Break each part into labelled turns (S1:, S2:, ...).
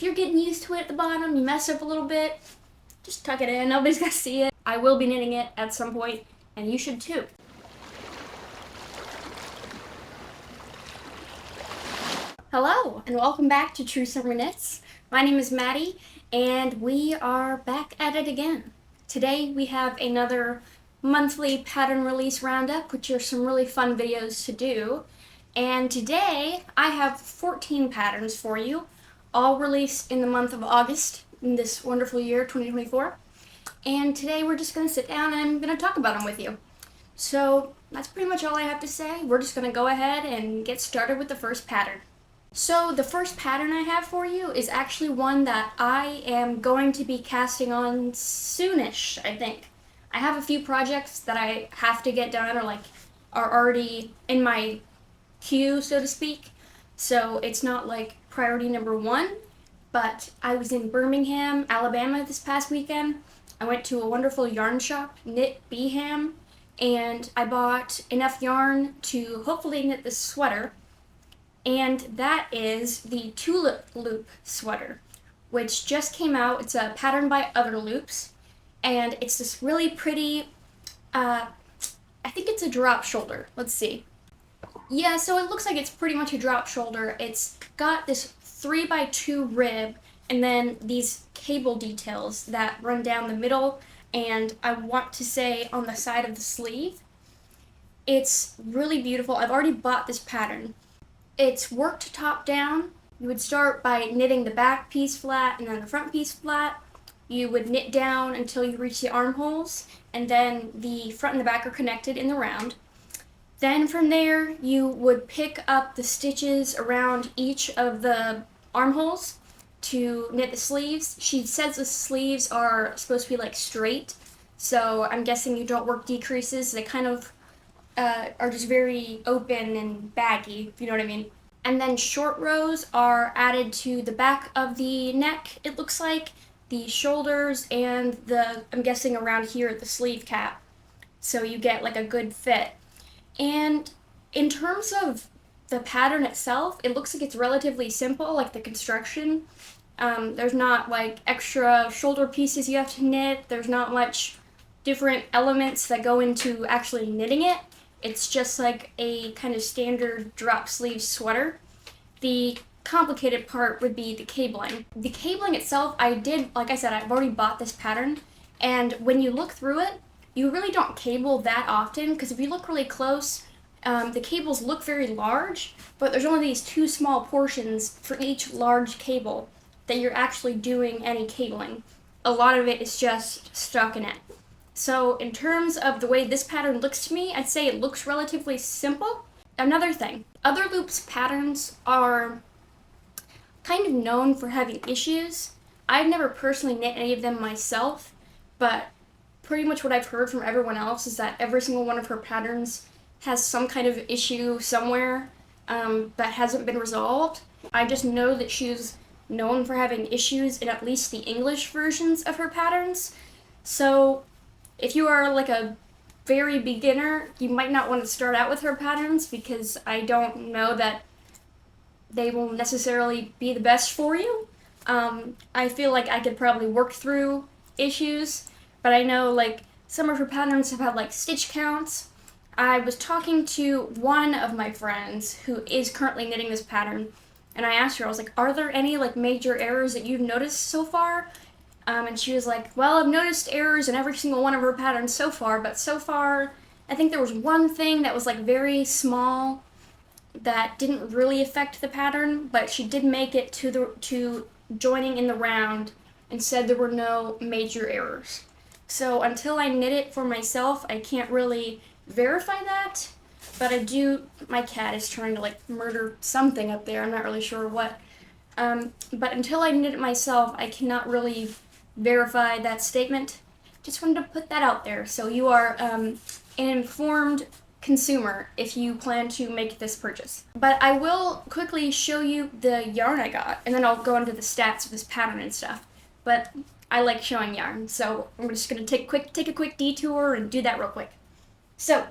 S1: you're getting used to it at the bottom, you mess up a little bit, just tuck it in. Nobody's gonna see it. I will be knitting it at some point, and you should too. Hello, and welcome back to True Summer Knits. My name is Maddie, and we are back at it again. Today we have another monthly pattern release roundup, which are some really fun videos to do. And today I have 14 patterns for you, all released in the month of August in this wonderful year, 2024. And today we're just going to sit down and I'm going to talk about them with you. So that's pretty much all I have to say. We're just going to go ahead and get started with the first pattern. So the first pattern I have for you is actually one that I am going to be casting on soonish, I think. I have a few projects that I have to get done or are already in my queue, so to speak. So it's not like priority number one, but I was in Birmingham, Alabama this past weekend. I went to a wonderful yarn shop, Knit Beham, and I bought enough yarn to hopefully knit this sweater. And that is the Tulip Loop sweater, which just came out. It's a pattern by Other Loops, and it's this really pretty, I think it's a drop shoulder. Let's see. Yeah, so it looks like it's pretty much a drop shoulder. It's got this 3x2 rib and then these cable details that run down the middle and I want to say on the side of the sleeve. It's really beautiful. I've already bought this pattern. It's worked top down. You would start by knitting the back piece flat and then the front piece flat. You would knit down until you reach the armholes, and then the front and the back are connected in the round. Then from there, you would pick up the stitches around each of the armholes to knit the sleeves. She says the sleeves are supposed to be straight, so I'm guessing you don't work decreases. They kind of are just very open and baggy, if you know what I mean. And then short rows are added to the back of the neck, it looks like, the shoulders, and I'm guessing around here, the sleeve cap. So you get a good fit. And in terms of the pattern itself, it looks like it's relatively simple, the construction. There's not extra shoulder pieces you have to knit. There's not much different elements that go into actually knitting it. It's just a kind of standard drop sleeve sweater. The complicated part would be the cabling. The cabling itself, like I said, I've already bought this pattern, and when you look through it, you really don't cable that often, because if you look really close, the cables look very large, but there's only these two small portions for each large cable that you're actually doing any cabling. A lot of it is just stuck in it. So in terms of the way this pattern looks to me, I'd say it looks relatively simple. Another thing, Other Loops patterns are kind of known for having issues. I've never personally knit any of them myself, but pretty much what I've heard from everyone else is that every single one of her patterns has some kind of issue somewhere that hasn't been resolved. I just know that she's known for having issues in at least the English versions of her patterns. So if you are a very beginner, you might not want to start out with her patterns, because I don't know that they will necessarily be the best for you. I feel like I could probably work through issues, but I know some of her patterns have had stitch counts. I was talking to one of my friends who is currently knitting this pattern, and I asked her, I was like, are there any major errors that you've noticed so far? And she was like, well, I've noticed errors in every single one of her patterns so far, but so far I think there was one thing that was very small that didn't really affect the pattern, but she did make it to joining in the round and said there were no major errors. So until I knit it for myself, I can't really verify that, but my cat is trying to murder something up there, I'm not really sure what. But until I knit it myself, I cannot really verify that statement. Just wanted to put that out there so you are an informed consumer if you plan to make this purchase. But I will quickly show you the yarn I got, and then I'll go into the stats of this pattern and stuff. But I like showing yarn, so I'm just gonna take a quick detour and do that real quick. So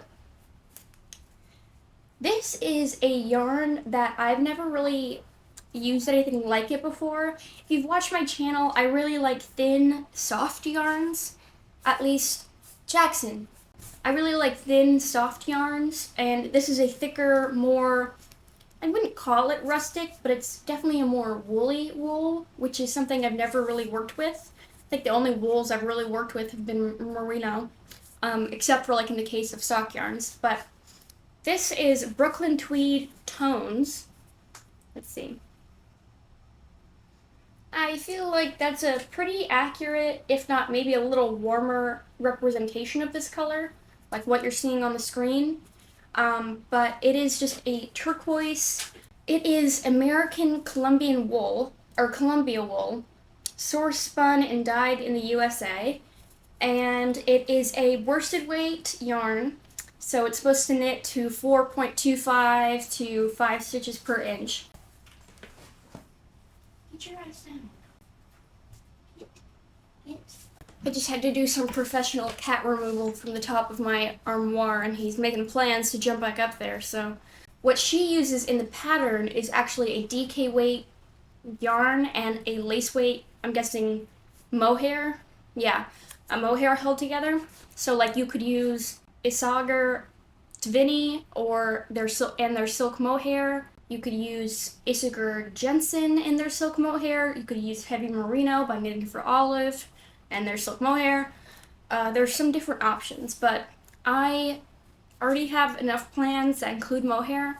S1: this is a yarn that I've never really used anything like it before. If you've watched my channel, I really like thin, soft yarns. At least Jackson. I really like thin, soft yarns, and this is a thicker, more, I wouldn't call it rustic, but it's definitely a more woolly wool, which is something I've never really worked with. I think the only wools I've really worked with have been merino, except for like in the case of sock yarns. But this is Brooklyn Tweed Tones. Let's see. I feel like that's a pretty accurate, if not maybe a little warmer representation of this color, like what you're seeing on the screen. But it is just a turquoise. It is American Colombian wool, or Columbia wool, source spun and dyed in the USA. And it is a worsted weight yarn, so it's supposed to knit to 4.25 to 5 stitches per inch. Get your ass down. Yes. I just had to do some professional cat removal from the top of my armoire, and he's making plans to jump back up there. So what she uses in the pattern is actually a DK weight yarn and a lace weight, I'm guessing mohair. Yeah, a mohair held together. So like you could use Isager Tvini or their silk mohair. You could use Isager Jensen in their silk mohair. You could use Heavy Merino by Knitting for Olive and their silk mohair. There's some different options, but I already have enough plans that include mohair,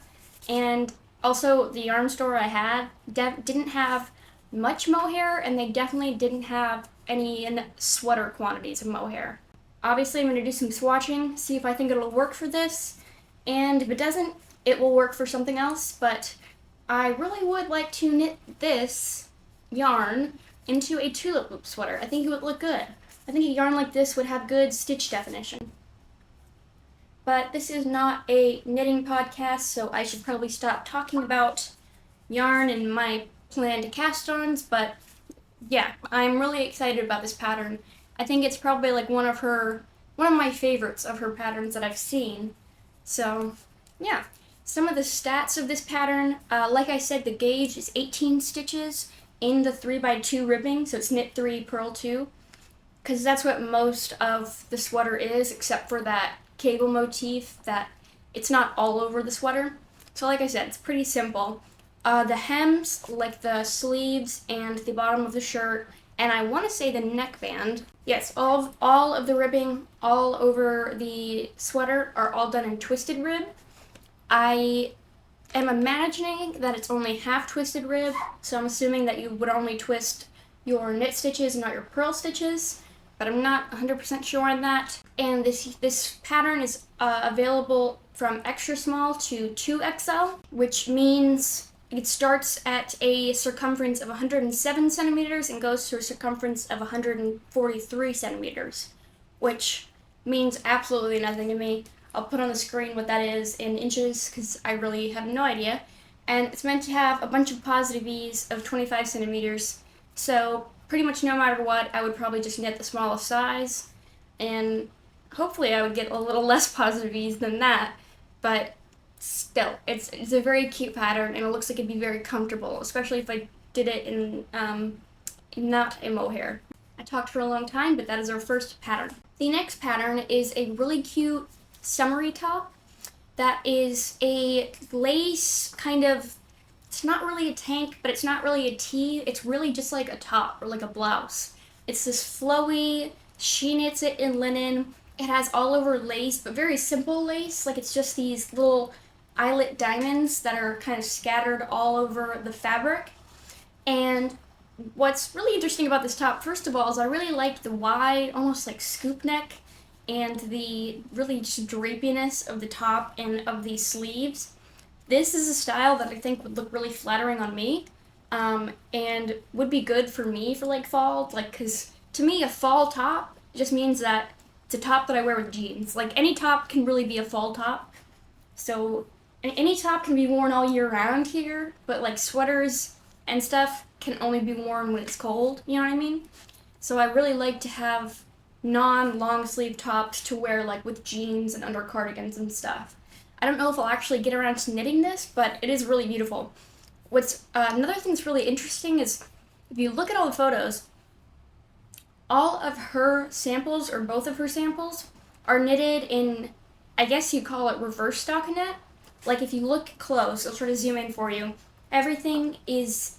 S1: and also the yarn store I had didn't have much mohair, and they definitely didn't have any sweater quantities of mohair. Obviously, I'm going to do some swatching, see if I think it'll work for this, and if it doesn't, it will work for something else, but I really would like to knit this yarn into a Tulip Loop sweater. I think it would look good. I think a yarn like this would have good stitch definition. But this is not a knitting podcast, so I should probably stop talking about yarn and my plan to cast-ons, but yeah, I'm really excited about this pattern. I think it's probably like one of my favorites of her patterns that I've seen. So yeah, some of the stats of this pattern, like I said, the gauge is 18 stitches in the 3x2 ribbing, so it's knit 3, purl 2, because that's what most of the sweater is, except for that cable motif that it's not all over the sweater. So like I said, it's pretty simple. The hems, like the sleeves and the bottom of the shirt, and I want to say the neckband, yes, all of the ribbing all over the sweater are all done in twisted rib. I am imagining that it's only half twisted rib, so I'm assuming that you would only twist your knit stitches and not your purl stitches, but I'm not 100% sure on that. And this pattern is available from extra small to 2XL, which means it starts at a circumference of 107 centimeters and goes to a circumference of 143 centimeters, which means absolutely nothing to me. I'll put on the screen what that is in inches because I really have no idea. And it's meant to have a bunch of positive E's of 25 centimeters. So pretty much no matter what, I would probably just knit the smallest size. And hopefully I would get a little less positive E's than that. But still, it's a very cute pattern, and it looks like it'd be very comfortable, especially if I did it in not a mohair. I talked for a long time, but that is our first pattern. The next pattern is a really cute summery top that is a lace kind of, it's not really a tank, but it's not really a tee. It's really just like a top or like a blouse. It's this flowy, she knits it in linen. It has all over lace, but very simple lace. Like it's just these little eyelet diamonds that are kind of scattered all over the fabric. And what's really interesting about this top, first of all, is I really like the wide, almost like scoop neck, and the really just drapiness of the top and of these sleeves. This is a style that I think would look really flattering on me, and would be good for me for like fall, like, because to me a fall top just means that it's a top that I wear with jeans. Like any top can really be a fall top, so any top can be worn all year round here, but like sweaters and stuff can only be worn when it's cold, you know what I mean? So I really like to have non-long sleeve tops to wear like with jeans and under cardigans and stuff. I don't know if I'll actually get around to knitting this, but it is really beautiful. what's another thing that's really interesting is if you look at all the photos, all of her samples, or both of her samples, are knitted in, I guess you call it reverse stockinette. Like if you look close, I'll try to zoom in for you, everything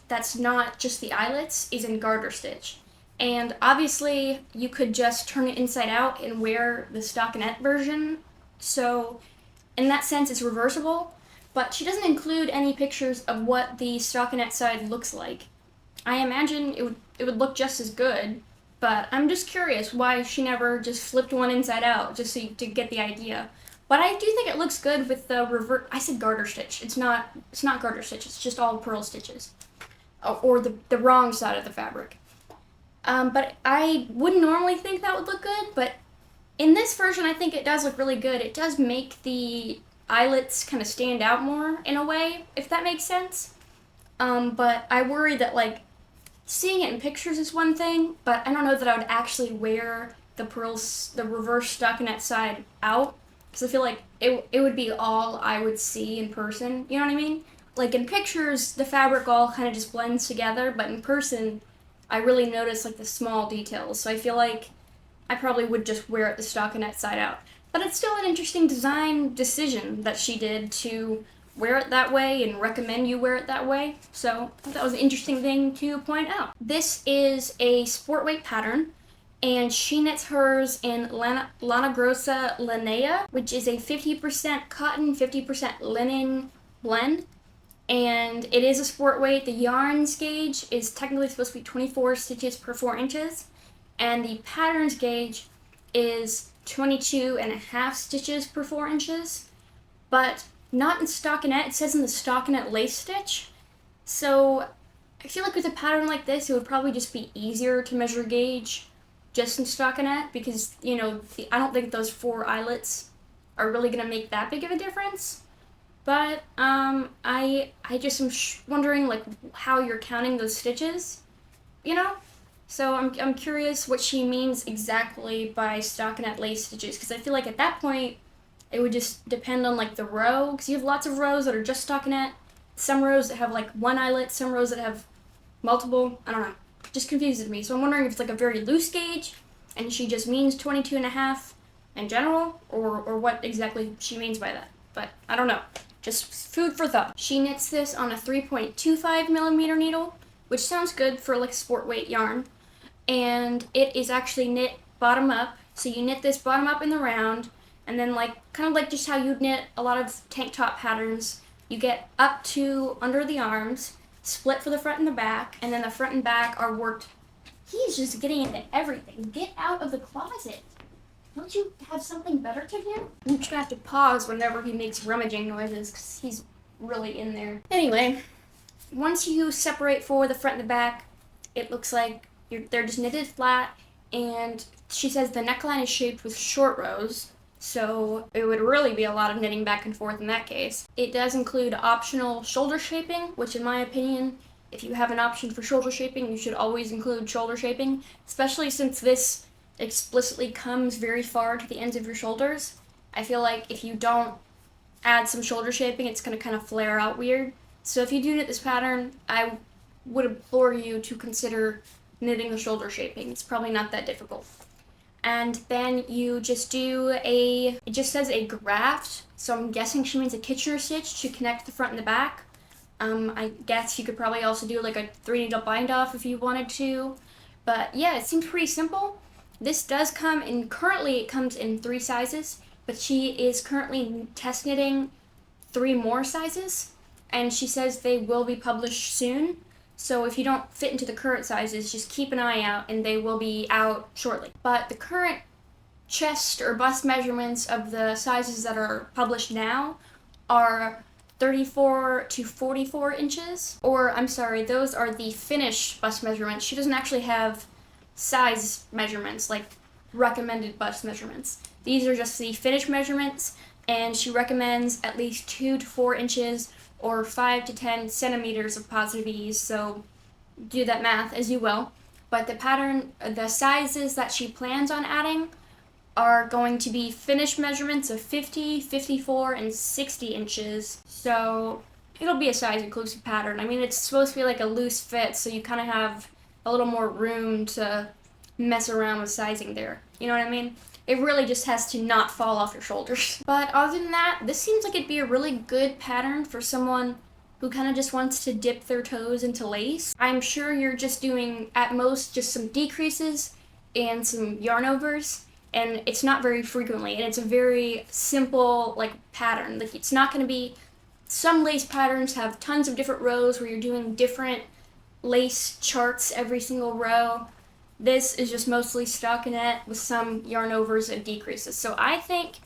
S1: that's not just the eyelets is in garter stitch. And obviously you could just turn it inside out and wear the stockinette version, so in that sense it's reversible, but she doesn't include any pictures of what the stockinette side looks like. I imagine it would look just as good, but I'm just curious why she never just flipped one inside out just to get the idea. But I do think it looks good with the I said garter stitch. It's not garter stitch. It's just all purl stitches, or the wrong side of the fabric. But I wouldn't normally think that would look good. But in this version, I think it does look really good. It does make the eyelets kind of stand out more in a way, if that makes sense. But I worry that like seeing it in pictures is one thing, but I don't know that I would actually wear the reverse stockinette side out. Because I feel like it would be all I would see in person, you know what I mean? Like in pictures, the fabric all kind of just blends together, but in person, I really notice like the small details. So I feel like I probably would just wear it the stockinette side out. But it's still an interesting design decision that she did to wear it that way and recommend you wear it that way. So I thought that was an interesting thing to point out. This is a sport weight pattern, and she knits hers in Lana Grossa Linea, which is a 50% cotton, 50% linen blend. And it is a sport weight. The yarn's gauge is technically supposed to be 24 stitches per 4 inches. And the pattern's gauge is 22.5 stitches per 4 inches. But not in stockinette. It says in the stockinette lace stitch. So I feel like with a pattern like this, it would probably just be easier to measure gauge just in stockinette, because, you know, I don't think those 4 eyelets are really going to make that big of a difference. But I just am wondering like how you're counting those stitches, you know? So I'm curious what she means exactly by stockinette lace stitches, because I feel like at that point it would just depend on like the row, because you have lots of rows that are just stockinette, some rows that have like 1 eyelet, some rows that have multiple. I don't know. Just confuses me. So I'm wondering if it's like a very loose gauge and she just means 22.5 in general, or what exactly she means by that. But I don't know. Just food for thought. She knits this on a 3.25 millimeter needle, which sounds good for like sport weight yarn. And it is actually knit bottom up. So you knit this bottom up in the round, and then like kind of like just how you'd knit a lot of tank top patterns, you get up to under the arms, split for the front and the back, and then the front and back are worked. He's just getting into everything. Get out of the closet. Don't you have something better to do? I'm just gonna have to pause whenever he makes rummaging noises, because he's really in there. Anyway, once you separate for the front and the back, it looks like they're just knitted flat, and she says the neckline is shaped with short rows, so it would really be a lot of knitting back and forth in that case. It does include optional shoulder shaping, which in my opinion, if you have an option for shoulder shaping, you should always include shoulder shaping, especially since this explicitly comes very far to the ends of your shoulders. I feel like if you don't add some shoulder shaping, it's going to kind of flare out weird. So if you do knit this pattern, I would implore you to consider knitting the shoulder shaping. It's probably not that difficult. And then you just do it just says a graft, so I'm guessing she means a Kitchener stitch to connect the front and the back. I guess you could probably also do like a 3-needle bind off if you wanted to. But yeah, it seems pretty simple. This does come in, currently it comes in 3 sizes, but she is currently test knitting 3 more sizes, and she says they will be published soon. So if you don't fit into the current sizes, just keep an eye out and they will be out shortly. But the current chest or bust measurements of the sizes that are published now are 34 to 44 inches. Or, I'm sorry, those are the finished bust measurements. She doesn't actually have size measurements, like recommended bust measurements. These are just the finished measurements, and she recommends at least 2 to 4 inches or 5 to 10 centimeters of positive ease, so do that math as you will. But the pattern, the sizes that she plans on adding are going to be finished measurements of 50, 54, and 60 inches. So it'll be a size inclusive pattern. I mean, it's supposed to be like a loose fit, so you kind of have a little more room to mess around with sizing there. You know what I mean? It really just has to not fall off your shoulders. But other than that, this seems like it'd be a really good pattern for someone who kind of just wants to dip their toes into lace. I'm sure you're just doing, at most, just some decreases and some yarn overs, and it's not very frequently, and it's a very simple, like, pattern. Like, it's not going to be, some lace patterns have tons of different rows where you're doing different lace charts every single row. This is just mostly stockinette with some yarn overs and decreases. So I think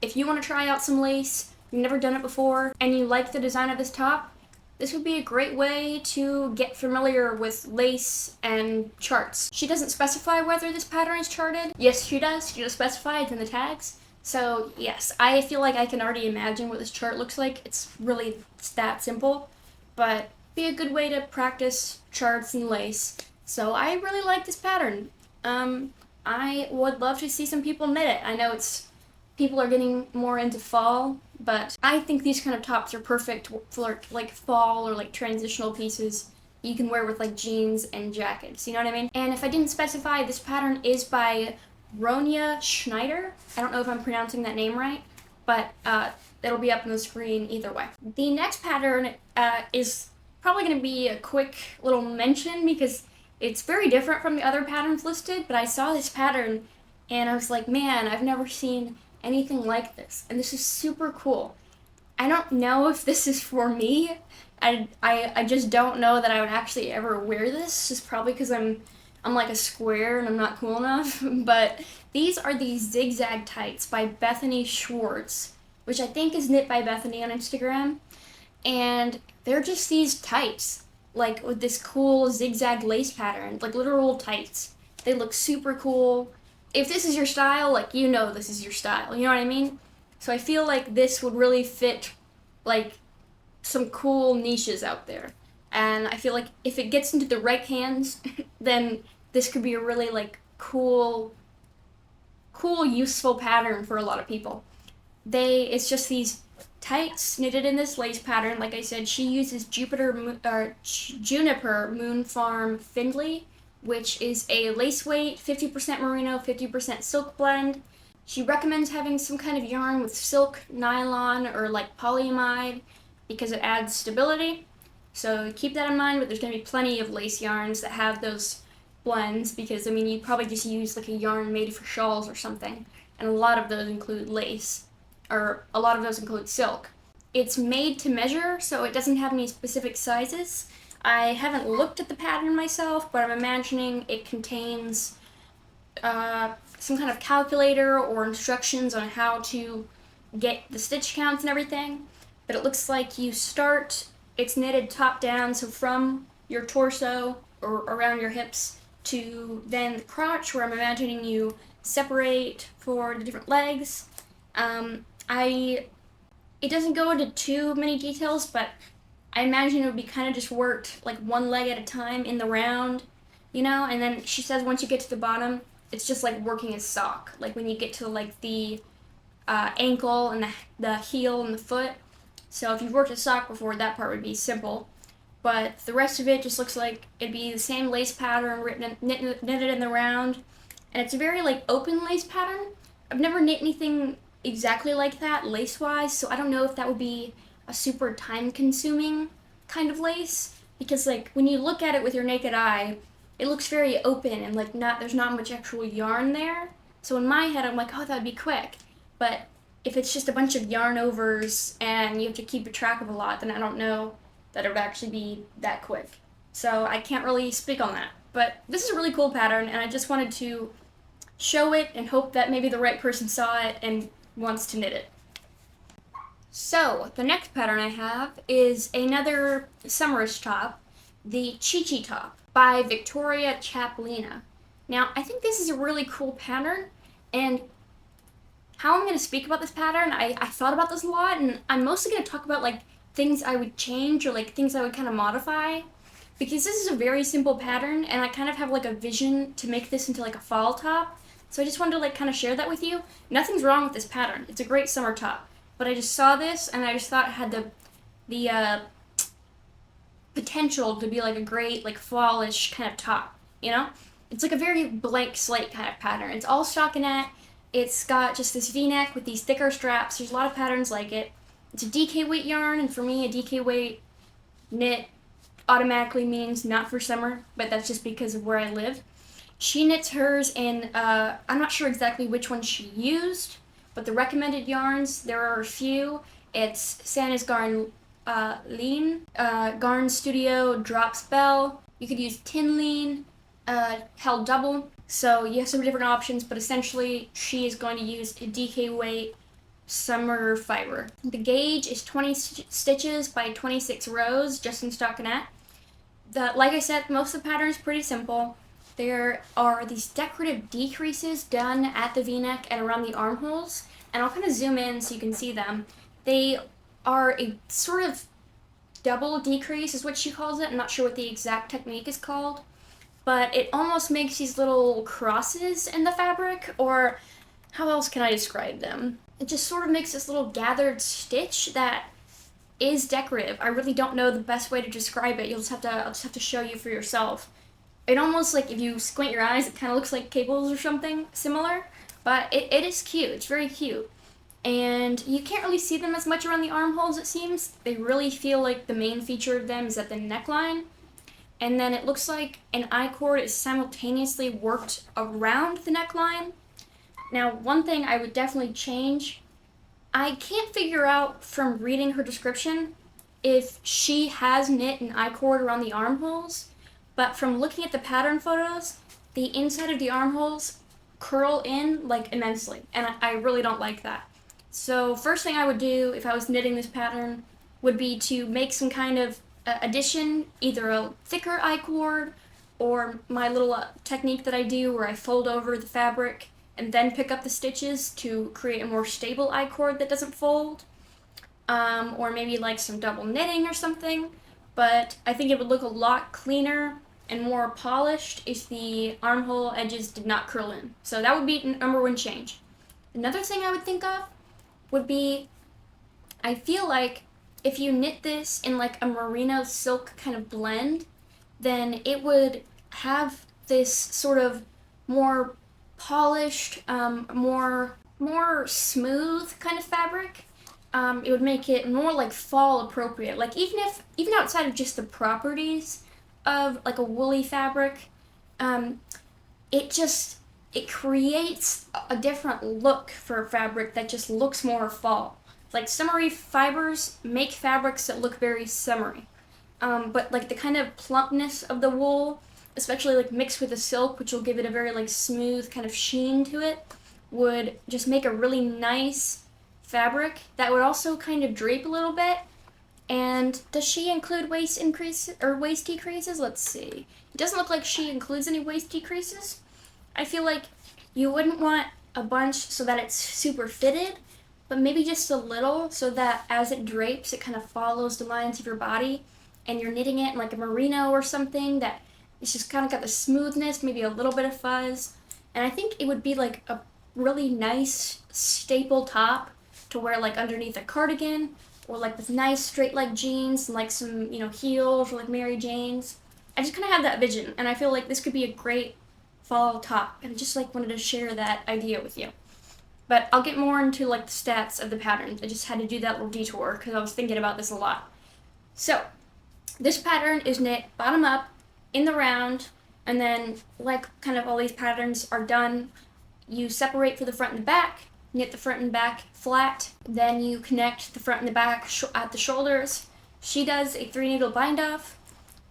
S1: if you want to try out some lace, you've never done it before, and you like the design of this top, this would be a great way to get familiar with lace and charts. She doesn't specify whether this pattern is charted. Yes, she does. She does specify it in the tags. So yes, I feel like I can already imagine what this chart looks like. It's that simple, but be a good way to practice charts and lace. So I really like this pattern. I would love to see some people knit it. I know people are getting more into fall, but I think these kind of tops are perfect for like fall or like transitional pieces you can wear with like jeans and jackets, you know what I mean? And if I didn't specify, this pattern is by Ronya Schneider. I don't know if I'm pronouncing that name right, but it'll be up on the screen either way. The next pattern is probably going to be a quick little mention because it's very different from the other patterns listed, but I saw this pattern and I was like, man, I've never seen anything like this, and this is super cool. I don't know if this is for me. I just don't know that I would actually ever wear this, just probably because I'm like a square and I'm not cool enough. But these are the Zigzag tights by Bethany Schwartz, which I think is knit by Bethany on Instagram, and they're just these tights, like with this cool zigzag lace pattern, like literal tights. They look super cool. If this is your style, like, you know this is your style, you know what I mean? So I feel like this would really fit, like, some cool niches out there. And I feel like if it gets into the right hands, then this could be a really, like, cool, useful pattern for a lot of people. It's just these tights knitted in this lace pattern. Like I said, she uses Juniper Moon Farm Findlay, which is a lace weight, 50% merino, 50% silk blend. She recommends having some kind of yarn with silk, nylon, or like polyamide because it adds stability. So keep that in mind, but there's going to be plenty of lace yarns that have those blends because, I mean, you'd probably just use like a yarn made for shawls or something, and a lot of those include lace, or a lot of those include silk. It's made to measure, so it doesn't have any specific sizes. I haven't looked at the pattern myself, but I'm imagining it contains some kind of calculator or instructions on how to get the stitch counts and everything. But it looks like it's knitted top down, so from your torso or around your hips to then the crotch, where I'm imagining you separate for the different legs. It doesn't go into too many details, but I imagine it would be kind of just worked like one leg at a time in the round, you know? And then she says once you get to the bottom, it's just like working a sock. Like when you get to like the ankle and the heel and the foot. So if you've worked a sock before, that part would be simple. But the rest of it just looks like it'd be the same lace pattern knitted in the round. And it's a very like open lace pattern. I've never knit anything exactly like that lace-wise, so I don't know if that would be a super time-consuming kind of lace, because like when you look at it with your naked eye, it looks very open and like there's not much actual yarn there. So in my head, I'm like, oh, that'd be quick. But if it's just a bunch of yarn overs and you have to keep track of a lot, then I don't know that it would actually be that quick. So I can't really speak on that. But this is a really cool pattern, and I just wanted to show it and hope that maybe the right person saw it and wants to knit it. So, the next pattern I have is another summerish top, the Chii top by Victoria Chaplina. Now, I think this is a really cool pattern, and how I'm going to speak about this pattern, I thought about this a lot, and I'm mostly going to talk about like things I would change or like things I would kind of modify, because this is a very simple pattern, and I kind of have like a vision to make this into like a fall top. So I just wanted to like kind of share that with you. Nothing's wrong with this pattern. It's a great summer top. But I just saw this and I just thought it had the potential to be like a great like fallish kind of top, you know? It's like a very blank slate kind of pattern. It's all stockinette. It's got just this v-neck with these thicker straps. There's a lot of patterns like it. It's a DK weight yarn, and for me a DK weight knit automatically means not for summer, but that's just because of where I live. She knits hers in, I'm not sure exactly which one she used, but the recommended yarns, there are a few. It's Santa's Garn Lean, Garn Studio Drops Bell. You could use Tin Lean, held double. So you have some different options, but essentially she is going to use a DK weight summer fiber. The gauge is 20 stitches by 26 rows, just in stockinette. Like I said, most of the pattern is pretty simple. There are these decorative decreases done at the v-neck and around the armholes, and I'll kind of zoom in so you can see them. They are a sort of double decrease is what she calls it. I'm not sure what the exact technique is called, but it almost makes these little crosses in the fabric, or how else can I describe them? It just sort of makes this little gathered stitch that is decorative. I really don't know the best way to describe it. I'll just have to show you for yourself. It almost, like, if you squint your eyes, it kind of looks like cables or something similar, but it is cute. It's very cute. And you can't really see them as much around the armholes, it seems. They really feel like the main feature of them is at the neckline. And then it looks like an I-cord is simultaneously worked around the neckline. Now, one thing I would definitely change, I can't figure out from reading her description if she has knit an I-cord around the armholes, but from looking at the pattern photos, the inside of the armholes curl in like immensely, and I really don't like that. So first thing I would do if I was knitting this pattern would be to make some kind of addition, either a thicker I-cord or my little technique that I do where I fold over the fabric and then pick up the stitches to create a more stable I-cord that doesn't fold, or maybe like some double knitting or something. But I think it would look a lot cleaner and more polished if the armhole edges did not curl in. So that would be number one change. Another thing I would think of would be, I feel like if you knit this in like a merino silk kind of blend, then it would have this sort of more polished, more smooth kind of fabric. It would make it more like fall appropriate. Like even outside of just the properties of like a woolly fabric, it creates a different look for a fabric that just looks more fall. Like summery fibers make fabrics that look very summery, but like the kind of plumpness of the wool, especially like mixed with the silk, which will give it a very like smooth kind of sheen to it, would just make a really nice fabric that would also kind of drape a little bit. And does she include waist increase or waist decreases? Let's see. It doesn't look like she includes any waist decreases. I feel like you wouldn't want a bunch so that it's super fitted, but maybe just a little so that as it drapes, it kind of follows the lines of your body, and you're knitting it in like a merino or something that it's just kind of got the smoothness, maybe a little bit of fuzz. And I think it would be like a really nice staple top to wear like underneath a cardigan, or like with nice straight leg jeans and like some, heels or like Mary Jane's. I just kind of have that vision, and I feel like this could be a great fall top, and I just like wanted to share that idea with you. But I'll get more into like the stats of the pattern. I just had to do that little detour because I was thinking about this a lot. So this pattern is knit bottom up in the round, and then like kind of all these patterns are done, you separate for the front and the back, knit the front and back flat, then you connect the front and the back at the shoulders. She does a 3-needle bind off,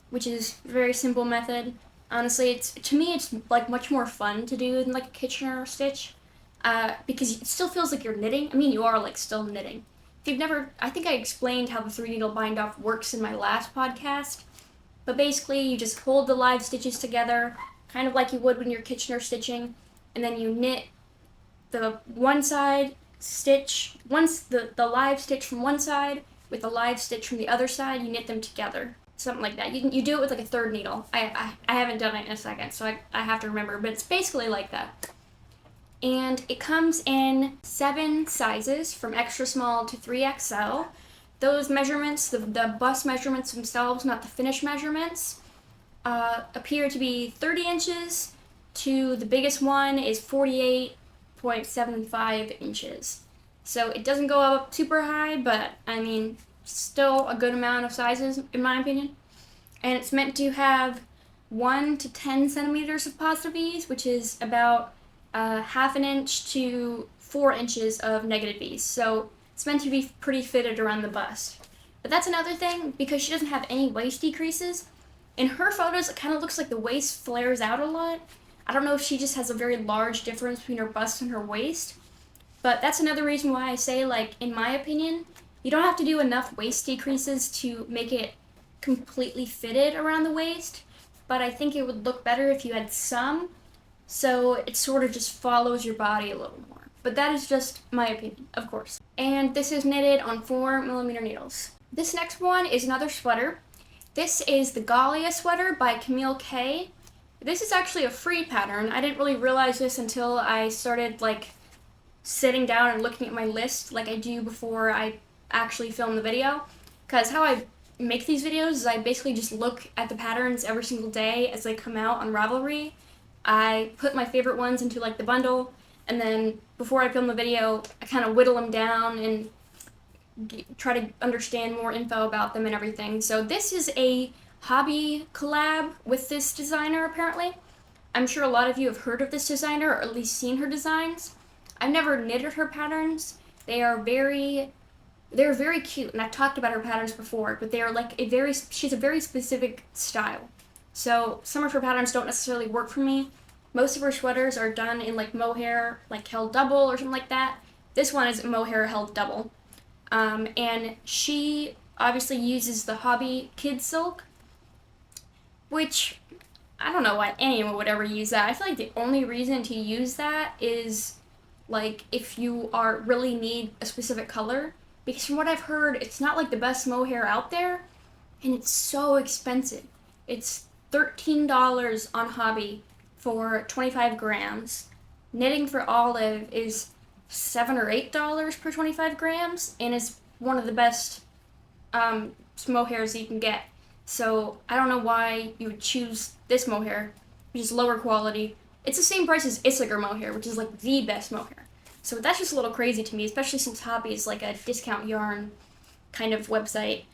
S1: which is a very simple method. Honestly, to me it's like much more fun to do than like a Kitchener stitch, because it still feels like you're knitting. I mean, you are like still knitting. If you've never, I think I explained how the 3-needle bind off works in my last podcast, but basically you just hold the live stitches together, kind of like you would when you're Kitchener stitching, and then you knit the one side stitch, once the live stitch from one side with the live stitch from the other side, you knit them together. Something like that. You do it with like a 3rd needle. I haven't done it in a second, so I have to remember, but it's basically like that. And it comes in 7 sizes, from extra small to 3XL. those measurements, the bust measurements themselves, not the finished measurements, appear to be 30 inches to the biggest one is 48.75 inches. So it doesn't go up super high, but I mean, still a good amount of sizes in my opinion. And it's meant to have 1 to 10 centimeters of positive V's, which is about half an inch to 4 inches of negative V's. So it's meant to be pretty fitted around the bust. But that's another thing, because she doesn't have any waist decreases. In her photos, it kind of looks like the waist flares out a lot. I don't know if she just has a very large difference between her bust and her waist. But that's another reason why I say, like, in my opinion, you don't have to do enough waist decreases to make it completely fitted around the waist. But I think it would look better if you had some, so it sort of just follows your body a little more. But that is just my opinion, of course. And this is knitted on 4mm needles. This next one is another sweater. This is the Galia sweater by Camille K. This is actually a free pattern. I didn't really realize this until I started, like, sitting down and looking at my list like I do before I actually film the video. Because how I make these videos is I basically just look at the patterns every single day as they come out on Ravelry. I put my favorite ones into, like, the bundle, and then before I film the video, I kind of whittle them down and try to understand more info about them and everything. So this is a hobby collab with this designer, apparently. I'm sure a lot of you have heard of this designer, or at least seen her designs. I've never knitted her patterns. They're very cute, and I've talked about her patterns before, but they are like she's a very specific style. So some of her patterns don't necessarily work for me. Most of her sweaters are done in like mohair, like held double or something like that. This one is mohair held double. And she obviously uses the Hobby Kid Silk, which I don't know why anyone would ever use that. I feel like the only reason to use that is like if you really need a specific color, because from what I've heard, it's not like the best mohair out there, and it's so expensive. It's $13 on Hobby for 25 grams. Knitting for Olive is $7 or $8 per 25 grams, and is one of the best mohairs you can get. So I don't know why you would choose this mohair, which is lower quality. It's the same price as Issachar mohair, which is like the best mohair. So that's just a little crazy to me, especially since Hobby is like a discount yarn kind of website.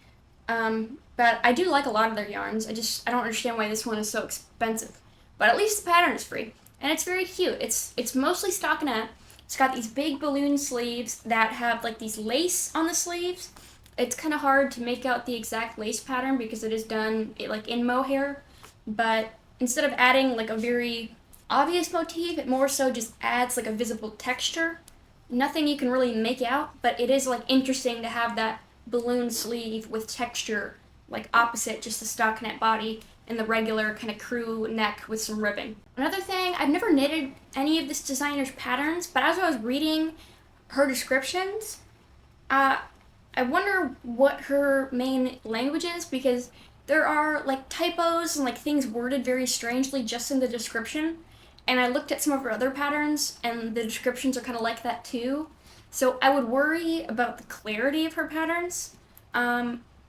S1: But I do like a lot of their yarns. I don't understand why this one is so expensive. But at least the pattern is free, and it's very cute. It's mostly stockinette. It's got these big balloon sleeves that have like these lace on the sleeves. It's kind of hard to make out the exact lace pattern because it is done like in mohair, but instead of adding like a very obvious motif, it more so just adds like a visible texture. Nothing you can really make out, but it is like interesting to have that balloon sleeve with texture like opposite just the stockinette body and the regular kind of crew neck with some ribbing. Another thing, I've never knitted any of this designer's patterns, but as I was reading her descriptions, I wonder what her main language is, because there are like typos and like things worded very strangely just in the description. And I looked at some of her other patterns, and the descriptions are kind of like that too. So I would worry about the clarity of her patterns.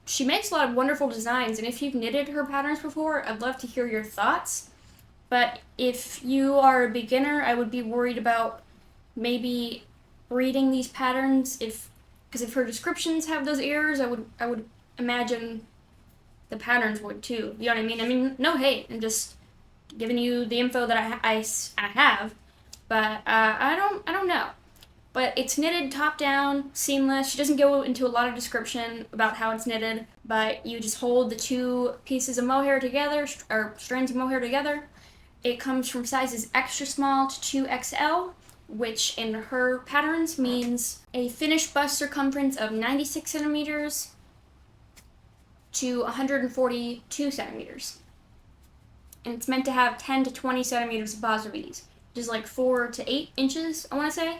S1: She makes a lot of wonderful designs, and if you've knitted her patterns before, I'd love to hear your thoughts. But if you are a beginner, I would be worried about maybe reading these patterns, because if her descriptions have those errors, I would imagine the patterns would too. You know what I mean? I mean, no hate, I'm just giving you the info that I have, but I don't know. But it's knitted top down, seamless. She doesn't go into a lot of description about how it's knitted, but you just hold the two pieces of mohair together, or strands of mohair together. It comes from sizes extra small to 2XL, which in her patterns means a finished bust circumference of 96 centimeters to 142 centimeters. And it's meant to have 10 to 20 centimeters of positive ease, which is like 4 to 8 inches, I want to say.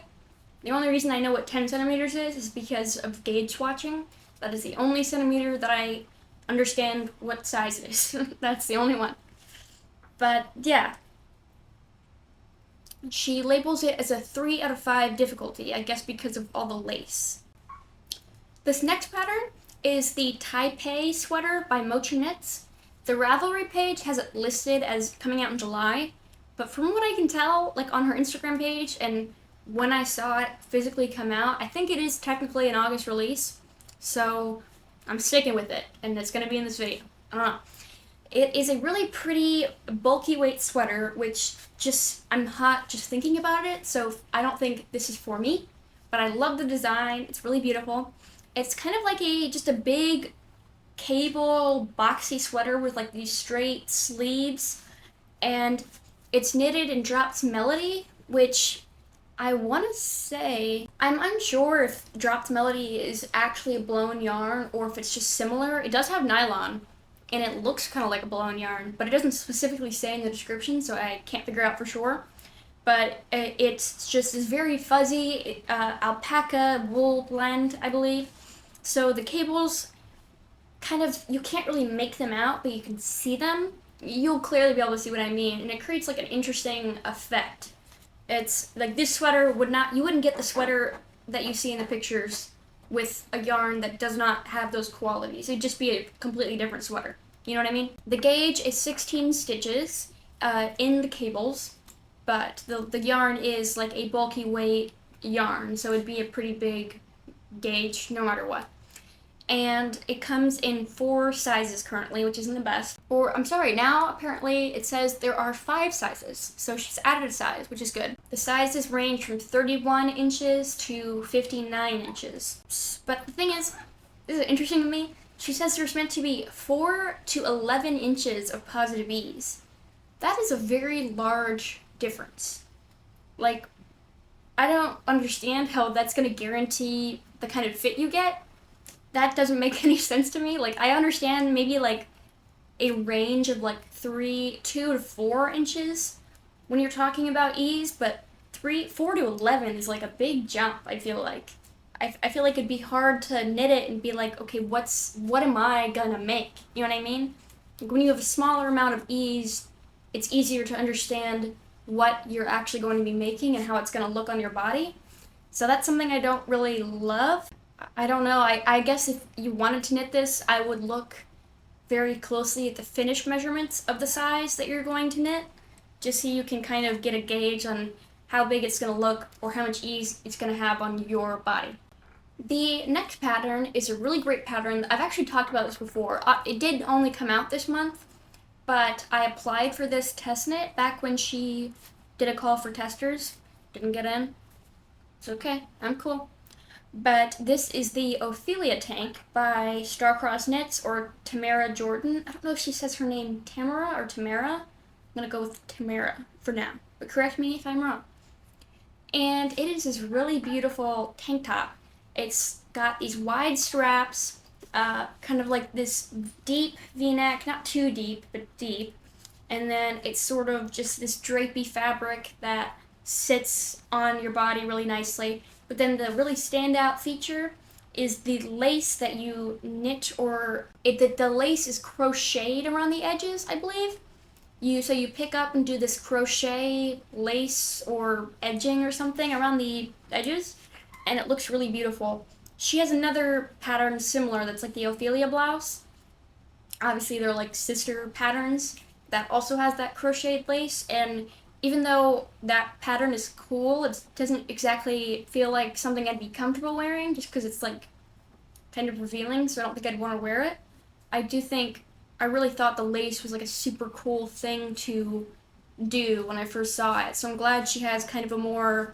S1: The only reason I know what 10 centimeters is because of gauge swatching. That is the only centimeter that I understand what size it is. That's the only one. But yeah. She labels it as a 3 out of 5 difficulty, I guess because of all the lace. This next pattern is the Taipei sweater by Mochi Knits. The Ravelry page has it listed as coming out in July, but from what I can tell, like on her Instagram page and when I saw it physically come out, I think it is technically an August release. So I'm sticking with it, and it's going to be in this video. I don't know. It is a really pretty bulky weight sweater, which I'm hot just thinking about it, so I don't think this is for me, but I love the design. It's really beautiful. It's kind of like just a big cable boxy sweater with like these straight sleeves, and it's knitted in Dropped Melody, which I want to say, I'm unsure if Dropped Melody is actually a blown yarn or if it's just similar. It does have nylon, and it looks kind of like a blown yarn, but it doesn't specifically say in the description, so I can't figure out for sure. But it's just this very fuzzy alpaca wool blend, I believe. So the cables, kind of, you can't really make them out, but you can see them. You'll clearly be able to see what I mean, and it creates like an interesting effect. It's like this sweater you wouldn't get the sweater that you see in the pictures with a yarn that does not have those qualities. It'd just be a completely different sweater. You know what I mean? The gauge is 16 stitches in the cables, but the yarn is like a bulky weight yarn, so it'd be a pretty big gauge no matter what. And it comes in 4 sizes currently, which isn't the best. Or, I'm sorry, now apparently it says there are 5 sizes. So she's added a size, which is good. The sizes range from 31 inches to 59 inches. But the thing is, this is interesting to me, she says there's meant to be 4 to 11 inches of positive ease. That is a very large difference. Like, I don't understand how that's going to guarantee the kind of fit you get. That doesn't make any sense to me. Like, I understand maybe like a range of like 2 to 4 inches when you're talking about ease, but 4 to 11 is like a big jump. I feel like it'd be hard to knit it and be like, okay, what am I gonna make? You know what I mean? Like, when you have a smaller amount of ease, it's easier to understand what you're actually going to be making and how it's going to look on your body. So that's something I don't really love. I don't know, I guess if you wanted to knit this, I would look very closely at the finish measurements of the size that you're going to knit, just so you can kind of get a gauge on how big it's going to look or how much ease it's going to have on your body. The next pattern is a really great pattern. I've actually talked about this before. It did only come out this month, but I applied for this test knit back when she did a call for testers. Didn't get in. It's okay, I'm cool. But this is the Ofilia tank by Starcross Knits, or Tamara Jordan. I don't know if she says her name Tamara or Tamara. I'm gonna go with Tamara for now, but correct me if I'm wrong. And it is this really beautiful tank top. It's got these wide straps, kind of like this deep V-neck, not too deep, but deep. And then it's sort of just this drapey fabric that sits on your body really nicely. But then the really standout feature is the lace that you knit, the lace is crocheted around the edges, I believe. So you pick up and do this crochet lace or edging or something around the edges, and it looks really beautiful. She has another pattern similar that's like the Ofilia blouse. Obviously they're like sister patterns that also has that crocheted lace, and even though that pattern is cool, it doesn't exactly feel like something I'd be comfortable wearing, just because it's like kind of revealing, so I don't think I'd want to wear it. I really thought the lace was like a super cool thing to do when I first saw it, so I'm glad she has kind of a more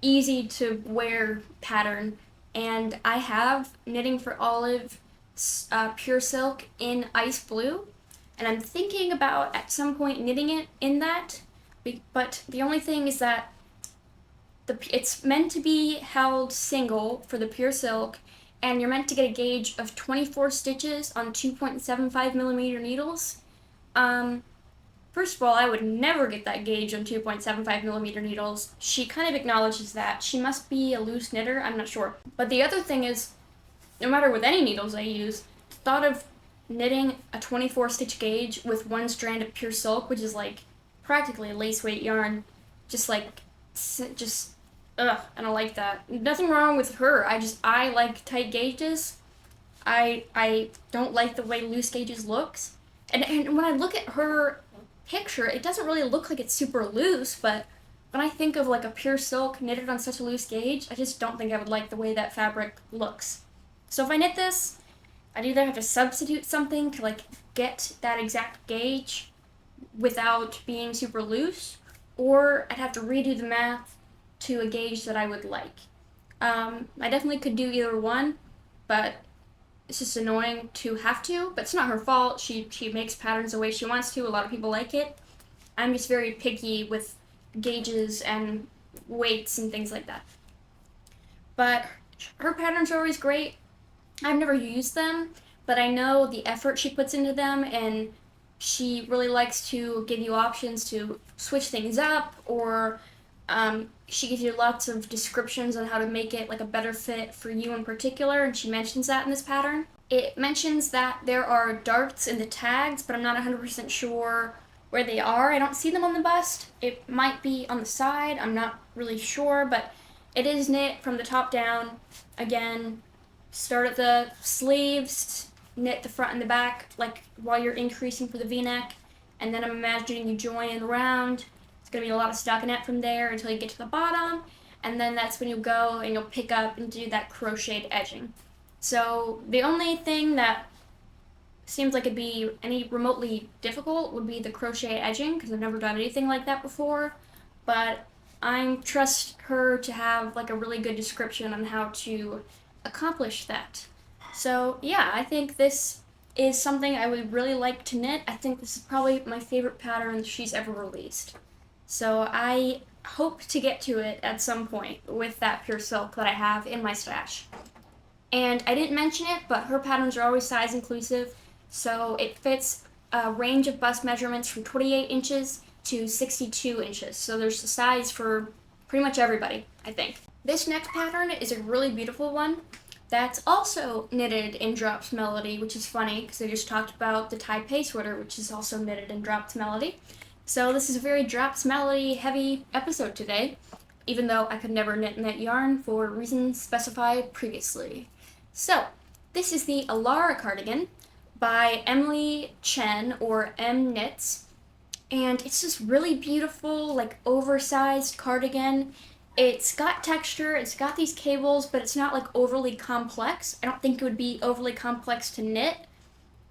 S1: easy to wear pattern. And I have Knitting for Olive Pure Silk in Ice Blue, and I'm thinking about at some point knitting it in that. But the only thing is that it's meant to be held single for the Pure Silk, and you're meant to get a gauge of 24 stitches on 2.75 millimeter needles. First of all, I would never get that gauge on 2.75 millimeter needles. She kind of acknowledges that. She must be a loose knitter, I'm not sure. But the other thing is, no matter with any needles I use, thought of knitting a 24 stitch gauge with one strand of Pure Silk, which is like practically a lace weight yarn, I don't like that. Nothing wrong with her, I like tight gauges. I don't like the way loose gauges looks. And when I look at her picture, it doesn't really look like it's super loose, but when I think of like a pure silk knitted on such a loose gauge, I just don't think I would like the way that fabric looks. So if I knit this, I'd either have to substitute something to like get that exact gauge without being super loose, or I'd have to redo the math to a gauge that I would like. I definitely could do either one, but it's just annoying to have to, but it's not her fault. She makes patterns the way she wants to. A lot of people like it. I'm just very picky with gauges and weights and things like that. But her patterns are always great. I've never used them, but I know the effort she puts into them, and she really likes to give you options to switch things up, or she gives you lots of descriptions on how to make it like a better fit for you in particular, and she mentions that in this pattern. It mentions that there are darts in the tags, but I'm not 100% sure where they are. I don't see them on the bust. It might be on the side. I'm not really sure, but it is knit from the top down. Again, start at the sleeves, knit the front and the back, like while you're increasing for the V-neck, and then I'm imagining you join around. It's going to be a lot of stockinette from there until you get to the bottom, and then that's when you'll go and you'll pick up and do that crocheted edging. So the only thing that seems like it'd be any remotely difficult would be the crochet edging, because I've never done anything like that before, but I trust her to have like a really good description on how to accomplish that. So yeah, I think this is something I would really like to knit. I think this is probably my favorite pattern she's ever released. So I hope to get to it at some point with that pure silk that I have in my stash. And I didn't mention it, but her patterns are always size inclusive, so it fits a range of bust measurements from 28 inches to 62 inches. So there's a size for pretty much everybody, I think. This next pattern is a really beautiful one that's also knitted in Drops Melody, which is funny because I just talked about the Taipei sweater, which is also knitted in Drops Melody. So this is a very Drops Melody heavy episode today, even though I could never knit in that yarn for reasons specified previously. So this is the Aara cardigan by Emily Chen, or M Knits, and it's this really beautiful, like oversized cardigan. It's got texture, it's got these cables, but it's not like overly complex. I don't think it would be overly complex to knit.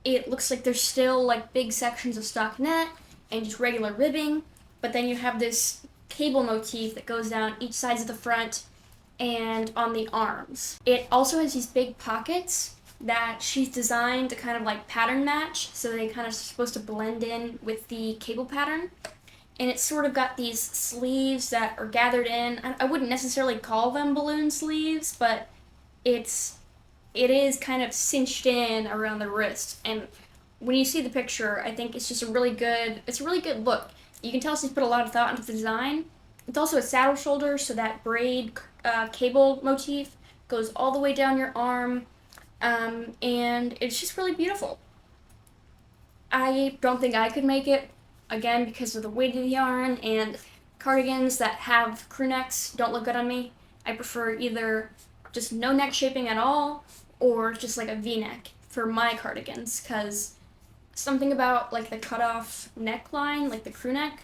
S1: It looks like there's still like big sections of stockinette and just regular ribbing, but then you have this cable motif that goes down each sides of the front and on the arms. It also has these big pockets that she's designed to kind of like pattern match, so they kind of supposed to blend in with the cable pattern. And it's sort of got these sleeves that are gathered in. I wouldn't necessarily call them balloon sleeves, but it is kind of cinched in around the wrist. And when you see the picture, I think it's just a really good look. You can tell she's put a lot of thought into the design. It's also a saddle shoulder, so that braid cable motif goes all the way down your arm, and it's just really beautiful. I don't think I could make it, again, because of the weight of the yarn, and cardigans that have crew necks don't look good on me. I prefer either just no neck shaping at all, or just like a V-neck for my cardigans, because something about like the cutoff neckline, like the crew neck,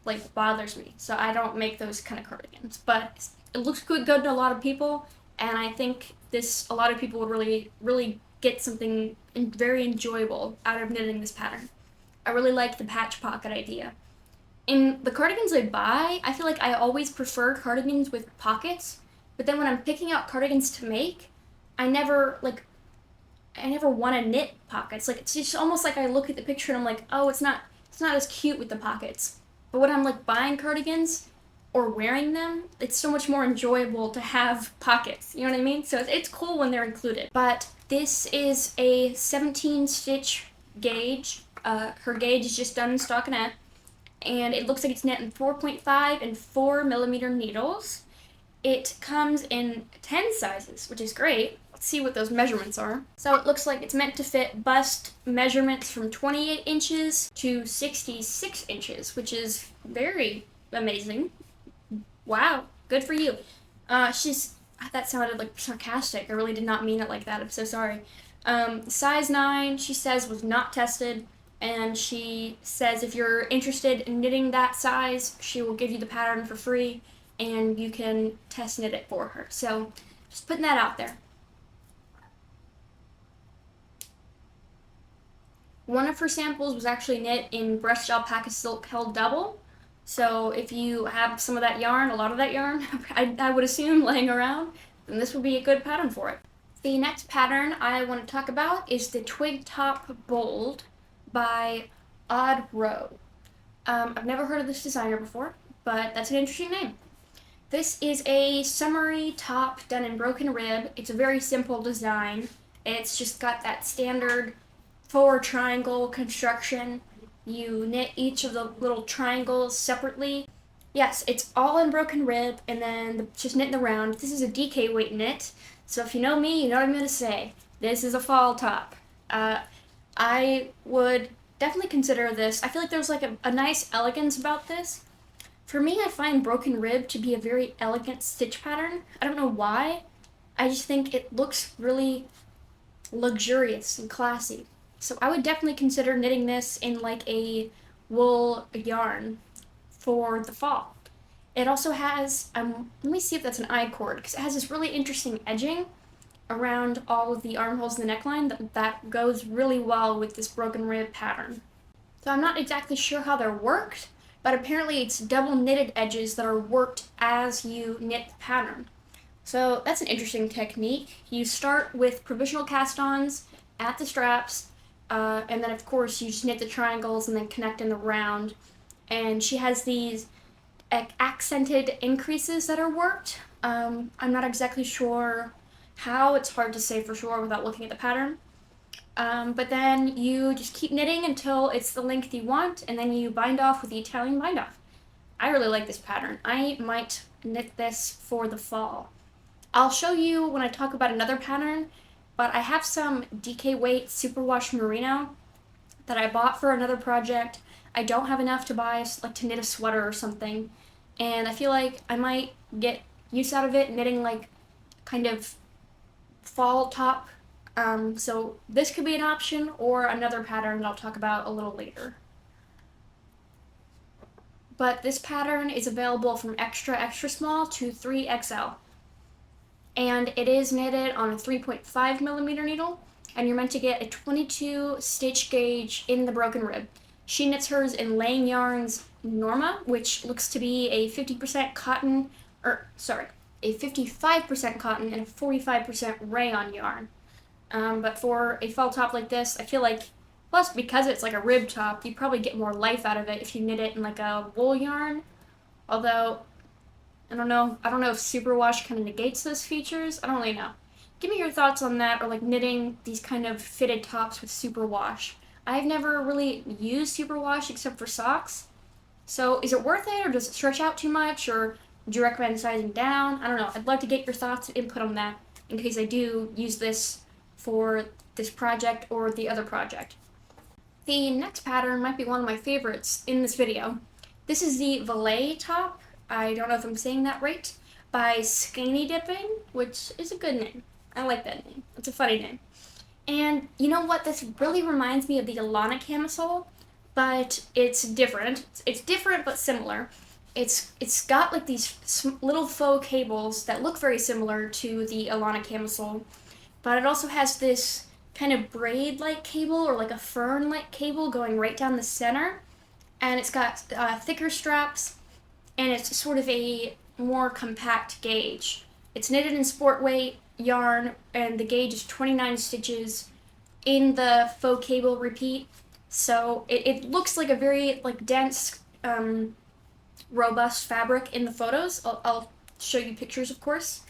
S1: like bothers me. So I don't make those kind of cardigans, but it looks good to a lot of people, and I think a lot of people would really get something very enjoyable out of knitting this pattern. I really like the patch pocket idea. In the cardigans I buy, I feel like I always prefer cardigans with pockets, but then when I'm picking out cardigans to make, I never want to knit pockets. Like, it's just almost like I look at the picture and I'm like, oh, it's not as cute with the pockets. But when I'm like buying cardigans or wearing them, it's so much more enjoyable to have pockets. You know what I mean? So it's cool when they're included. But this is a 17 stitch gauge. Her gauge is just done in stockinette, and it looks like it's knit in 4.5 and 4 millimeter needles. It comes in 10 sizes, which is great. Let's see what those measurements are. So it looks like it's meant to fit bust measurements from 28 inches to 66 inches, which is very amazing. Wow, good for you. That sounded like sarcastic. I really did not mean it like that. I'm so sorry. Size 9, she says, was not tested, and she says if you're interested in knitting that size, she will give you the pattern for free, and you can test knit it for her. So just putting that out there. One of her samples was actually knit in brushed alpaca silk held double. So if you have some of that yarn, a lot of that yarn, I would assume, laying around, then this would be a good pattern for it. The next pattern I want to talk about is the Twig Top Bold by Aara. I've never heard of this designer before, but that's an interesting name. This is a summery top done in broken rib. It's a very simple design. It's just got that standard 4 triangle construction. You knit each of the little triangles separately. Yes, it's all in broken rib, and then just knit the round. This is a DK weight knit, so if you know me, you know what I'm going to say. This is a fall top. I would definitely consider this. I feel like there's like a nice elegance about this. For me, I find broken rib to be a very elegant stitch pattern. I don't know why. I just think it looks really luxurious and classy. So I would definitely consider knitting this in like a wool yarn for the fall. It also has, let me see if that's an I-cord, because it has this really interesting edging around all of the armholes in the neckline that goes really well with this broken rib pattern. So I'm not exactly sure how they're worked, but apparently it's double knitted edges that are worked as you knit the pattern. So that's an interesting technique. You start with provisional cast-ons at the straps, and then of course you just knit the triangles and then connect in the round. And she has these accented increases that are worked. I'm not exactly sure how. It's hard to say for sure without looking at the pattern. But then you just keep knitting until it's the length you want, and then you bind off with the Italian bind off. I really like this pattern. I might knit this for the fall. I'll show you when I talk about another pattern, but I have some DK weight superwash merino that I bought for another project. I don't have enough to buy, like, to knit a sweater or something, and I feel like I might get use out of it knitting like kind of fall top. So this could be an option, or another pattern that I'll talk about a little later. But this pattern is available from extra small to 3XL. And it is knitted on a 3.5 millimeter needle, and you're meant to get a 22 stitch gauge in the broken rib. She knits hers in Laying Yarns Norma, which looks to be a 50% cotton, a 55% cotton and a 45% rayon yarn. But for a fall top like this, I feel like, plus because it's like a rib top, you probably get more life out of it if you knit it in like a wool yarn. Although, I don't know if superwash kind of negates those features. I don't really know. Give me your thoughts on that, or like knitting these kind of fitted tops with superwash. I've never really used superwash except for socks. So is it worth it, or does it stretch out too much, or do you recommend sizing down? I don't know. I'd love to get your thoughts and input on that in case I do use this for this project or the other project. The next pattern might be one of my favorites in this video. This is the Valet top, I don't know if I'm saying that right, by Skinny Dipping, which is a good name. I like that name. It's a funny name. And you know what? This really reminds me of the Alana camisole, but it's different. It's different but similar. It's got like these little faux cables that look very similar to the Alana camisole, but it also has this kind of braid-like cable, or like a fern-like cable going right down the center, and it's got thicker straps, and it's sort of a more compact gauge. It's knitted in sport weight yarn, and the gauge is 29 stitches in the faux cable repeat, so it looks like a very like dense, robust fabric in the photos. I'll show you pictures, of course.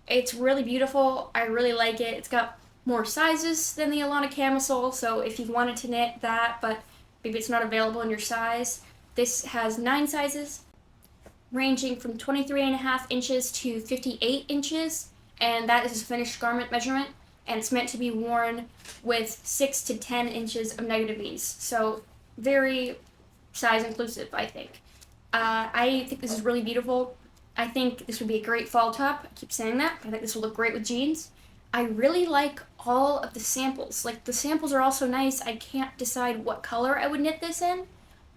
S1: It's really beautiful. I really like it. It's got more sizes than the Alana camisole, so if you wanted to knit that, but maybe it's not available in your size, this has 9 sizes, ranging from 23.5 inches to 58 inches, and that is a finished garment measurement, and it's meant to be worn with 6 to 10 inches of negative ease, so very size inclusive, I think. I think this is really beautiful. I think this would be a great fall top. I keep saying that. I think this will look great with jeans. I really like all of the samples. Like, the samples are also nice. I can't decide what color I would knit this in,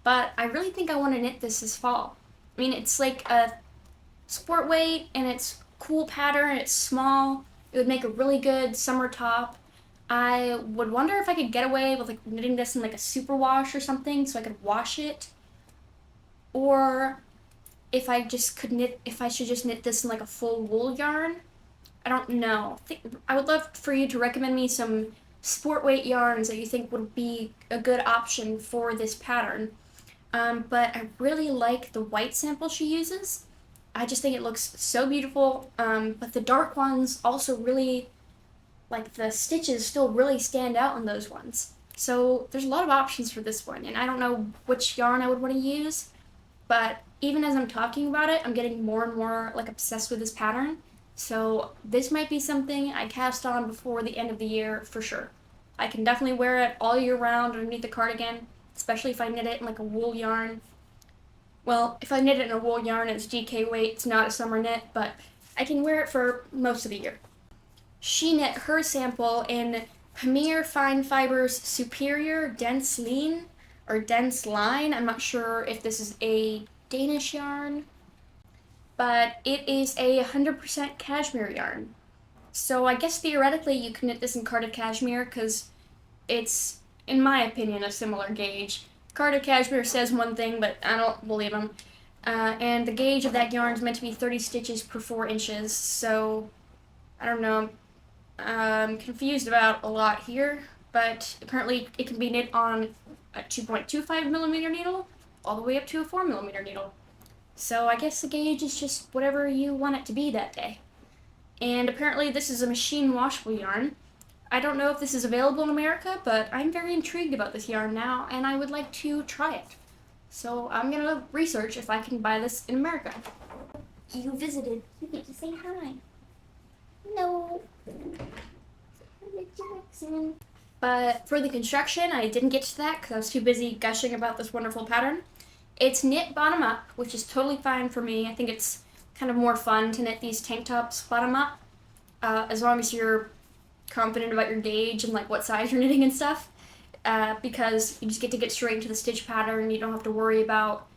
S1: but I really think I want to knit this fall. I mean, it's like a sport weight, and it's cool pattern, it's small. It would make a really good summer top. I would wonder if I could get away with like knitting this in like a superwash or something so I could wash it. Or if I should just knit this in like a full wool yarn. I don't know. I would love for you to recommend me some sport weight yarns that you think would be a good option for this pattern. But I really like the white sample she uses. I just think it looks so beautiful. But the dark ones also really, like, the stitches still really stand out on those ones. So there's a lot of options for this one, and I don't know which yarn I would want to use, but even as I'm talking about it, I'm getting more and more like obsessed with this pattern. So this might be something I cast on before the end of the year for sure. I can definitely wear it all year round underneath the cardigan, especially if I knit it in like a wool yarn. Well, if I knit it in a wool yarn, it's GK weight, it's not a summer knit, but I can wear it for most of the year. She knit her sample in Premier Fine Fibers Superior Dense Lean, or Dense Line. I'm not sure if this is a Danish yarn, but it is a 100% cashmere yarn. So I guess theoretically you can knit this in carded cashmere because it's, in my opinion, a similar gauge. Carded cashmere says one thing, but I don't believe them. And the gauge of that yarn is meant to be 30 stitches per 4 inches, so I don't know. I'm confused about a lot here, but apparently it can be knit on a 2.25 millimeter needle all the way up to a 4 millimeter needle. So I guess the gauge is just whatever you want it to be that day. And apparently this is a machine washable yarn. I don't know if this is available in America, but I'm very intrigued about this yarn now, and I would like to try it. So I'm gonna research if I can buy this in America. You visited. You get to say hi. No. Jackson. But for the construction, I didn't get to that because I was too busy gushing about this wonderful pattern. It's knit bottom up, which is totally fine for me. I think it's kind of more fun to knit these tank tops bottom up, as long as you're confident about your gauge and like what size you're knitting and stuff, because you just get straight into the stitch pattern. You don't have to worry about,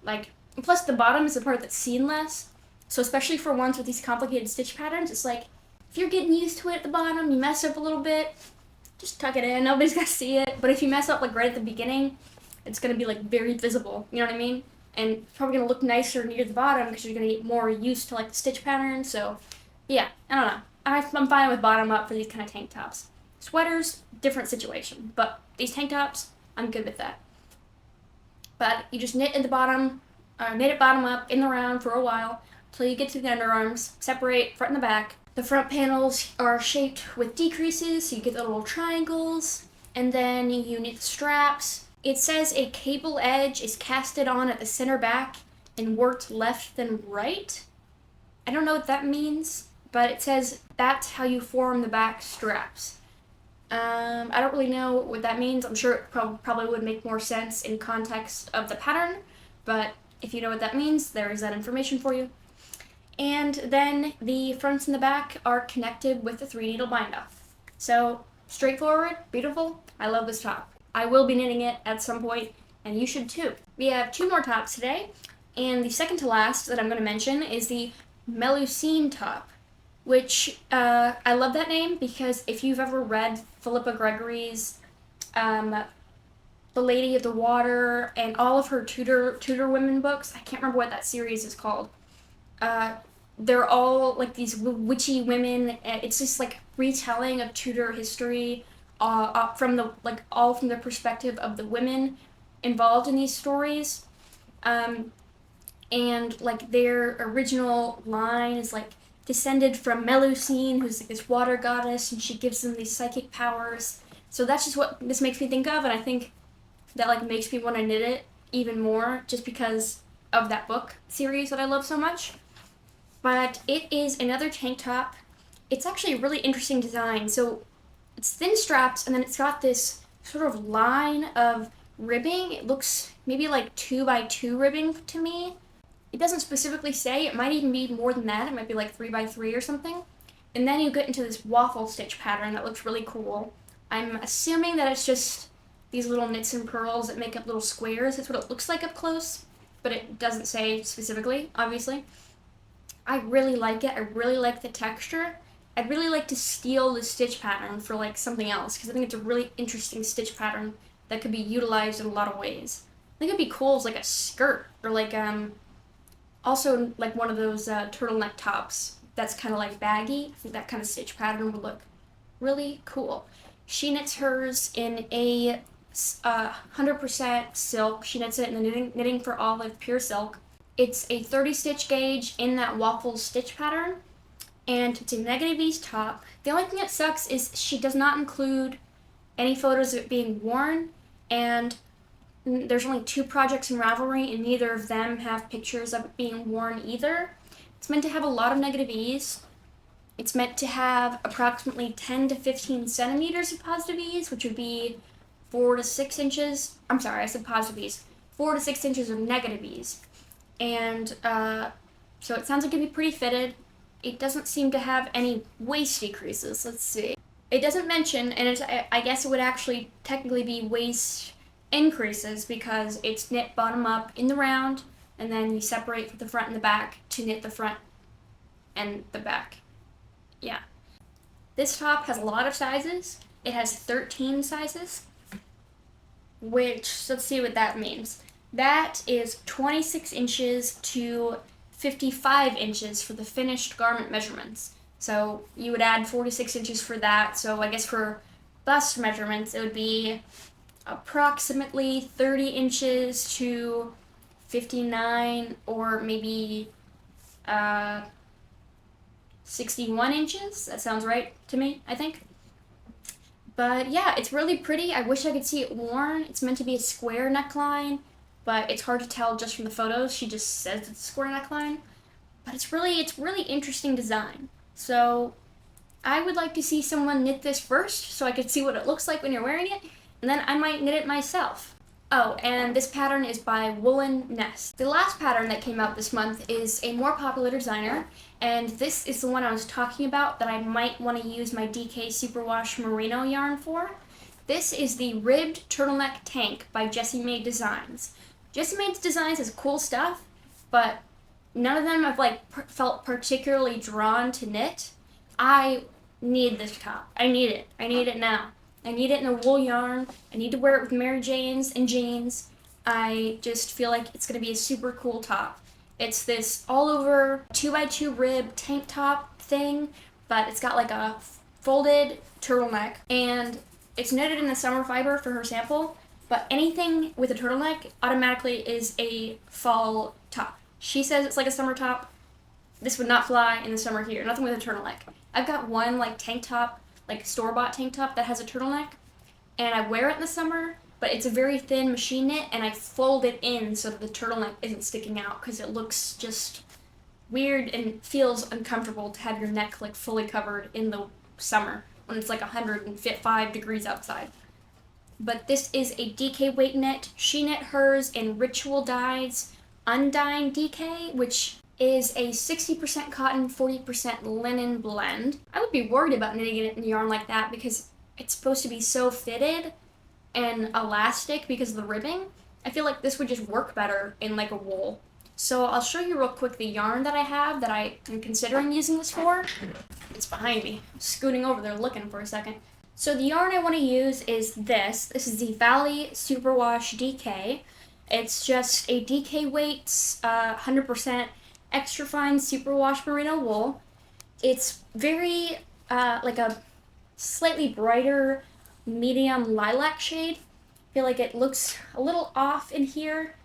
S1: like, plus the bottom is the part that's seen less. So especially for ones with these complicated stitch patterns, it's like, if you're getting used to it at the bottom, you mess up a little bit, just tuck it in, nobody's gonna see it. But if you mess up like right at the beginning, it's gonna be like very visible, you know what I mean? And it's probably gonna look nicer near the bottom because you're gonna get more used to like the stitch pattern. So yeah, I don't know. I'm fine with bottom up for these kind of tank tops. Sweaters, different situation, but these tank tops, I'm good with that. But you just knit at the bottom, knit it bottom up in the round for a while till you get to the underarms, separate front and the back. The front panels are shaped with decreases, so you get the little triangles, and then you knit the straps. It says a cable edge is casted on at the center back and worked left then right. I don't know what that means, but it says that's how you form the back straps. I don't really know what that means. I'm sure it probably would make more sense in context of the pattern, but if you know what that means, there is that information for you. And then the fronts and the back are connected with the 3 needle bind off. So straightforward, beautiful. I love this top. I will be knitting it at some point, and you should too. We have 2 more tops today, and the second to last that I'm going to mention is the Melusine top, which I love that name because if you've ever read Philippa Gregory's The Lady of the Water and all of her Tudor women books, I can't remember what that series is called. They're all like these witchy women. It's just like retelling of Tudor history, from the perspective of the women involved in these stories. And like their original line is like descended from Melusine, who's like this water goddess, and she gives them these psychic powers. So that's just what this makes me think of, and I think that like makes me want to knit it even more just because of that book series that I love so much. But it is another tank top. It's actually a really interesting design. So it's thin straps, and then it's got this sort of line of ribbing. It looks maybe like 2x2 ribbing to me. It doesn't specifically say. It might even be more than that. It might be like 3x3 or something. And then you get into this waffle stitch pattern that looks really cool. I'm assuming that it's just these little knits and purls that make up little squares. That's what it looks like up close, but it doesn't say specifically, obviously. I really like it. I really like the texture. I'd really like to steal the stitch pattern for like something else, because I think it's a really interesting stitch pattern that could be utilized in a lot of ways. I think it'd be cool as like a skirt, or like also like one of those turtleneck tops that's kind of like baggy. I think that kind of stitch pattern would look really cool. She knits hers in a 100% silk. She knits it in the Knitting for Olive pure silk. It's a 30 stitch gauge in that waffle stitch pattern, and it's a negative ease top. The only thing that sucks is she does not include any photos of it being worn, and there's only 2 projects in Ravelry, and neither of them have pictures of it being worn either. It's meant to have a lot of negative ease. It's meant to have approximately 10 to 15 centimeters of positive ease, which would be 4 to 6 inches. I'm sorry, I said positive ease. 4 to 6 inches of negative ease. And so it sounds like it'd be pretty fitted. It doesn't seem to have any waist decreases. Let's see. It doesn't mention, and I guess it would actually technically be waist increases, because it's knit bottom up in the round, and then you separate from the front and the back to knit the front and the back. Yeah. This top has a lot of sizes. It has 13 sizes, which, let's see what that means. That is 26 inches to 55 inches for the finished garment measurements. So you would add 46 inches for that. So I guess for bust measurements, it would be approximately 30 inches to 59, or maybe 61 inches. That sounds right to me, I think. But yeah, it's really pretty. I wish I could see it worn. It's meant to be a square neckline, but it's hard to tell just from the photos. She just says it's a square neckline. But it's really interesting design. So I would like to see someone knit this first so I could see what it looks like when you're wearing it, and then I might knit it myself. Oh, and this pattern is by Woolen Nest. The last pattern that came out this month is a more popular designer, and this is the one I was talking about that I might want to use my DK Superwash Merino yarn for. This is the Ribbed Turtleneck Tank by Jessie Made Designs. Jessie Made Designs has cool stuff, but none of them have felt particularly drawn to knit. I need this top. I need it. I need it now. I need it in a wool yarn. I need to wear it with Mary Janes and jeans. I just feel like it's going to be a super cool top. It's this all over 2x2 rib tank top thing, but it's got like a folded turtleneck, and it's knitted in the summer fiber for her sample, but anything with a turtleneck automatically is a fall top. She says it's like a summer top. This would not fly in the summer here. Nothing with a turtleneck. I've got one tank top, store-bought tank top that has a turtleneck, and I wear it in the summer, but it's a very thin machine knit, and I fold it in so that the turtleneck isn't sticking out, because it looks just weird and feels uncomfortable to have your neck fully covered in the summer when it's 105 degrees outside. But this is a DK weight knit. She knit hers in Ritual Dyes Undying DK, which is a 60% cotton, 40% linen blend. I would be worried about knitting it in yarn like that because it's supposed to be so fitted and elastic because of the ribbing. I feel like this would just work better in a wool. So I'll show you real quick the yarn that I have that I am considering using this for. It's behind me. I'm scooting over there looking for a second. So the yarn I want to use is this. This is the Valet Superwash DK. It's just a DK weight, 100% extra fine superwash merino wool. It's very a slightly brighter medium lilac shade. I feel like it looks a little off in here,